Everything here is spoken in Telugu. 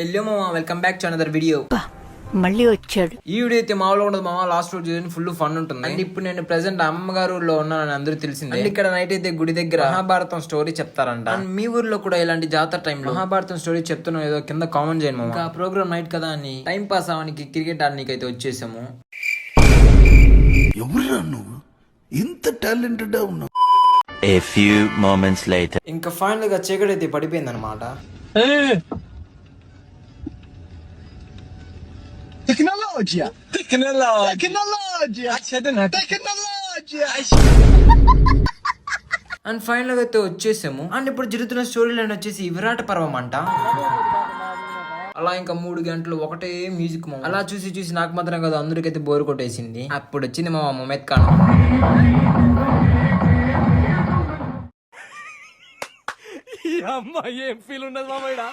హలో మామ, welcome back to another video. మళ్ళీ వచ్చాడు. ఈ వీడియో అయితే మామూలుగా ఉండదు మామ. లాస్ట్ రోజు ఫుల్ ఫన్ ఉంటుంది. అండ్ ఇప్పుడు నేను ప్రెసెంట్ అమ్మగారు ఊర్లో ఉన్నానని అందరూ తెలిసింది. అండ్ ఇక్కడ నైట్ అయితే గుడి దగ్గర మహాభారతం స్టోరీ చెప్తారంట. అండ్ మీ ఊర్లో కూడా ఇలాంటి జాతర టైంలో మహాభారతం స్టోరీ చెప్తున్నా ఏదో కింద కామెంట్ చేయండి మామ. ఆ ప్రోగ్రామ్ నైట్ కదా అని టైం పాస్ అవడానికి క్రికెట్ ఆడడానికి అయితే వచ్చేసాము. ఎవరురా నువ్వు ఇంత టాలెంటెడ్ ఉన్నావు? A few moments later. ఇంకా ఫైనల్ గా చీకటి అయితే పడిపోయింది అనమాట. Tecnologia. అండ్ ఫైనల్ గా అయితే వచ్చేసాము. అండ్ ఇప్పుడు జరుగుతున్న స్టోరీ లైన్ వచ్చేసి విరాట పర్వం అంట. అలా ఇంకా 3 గంటలు ఒకటే మ్యూజిక్ మామ. అలా చూసి చూసి నాకు మాత్రం కదా అందరికైతే బోర్ కొట్టేసింది. అప్పుడు వచ్చింది మా మొమెత్ ఖాన్. అమ్మాయి ఏం ఫీల్ ఉన్నది మామయ్య.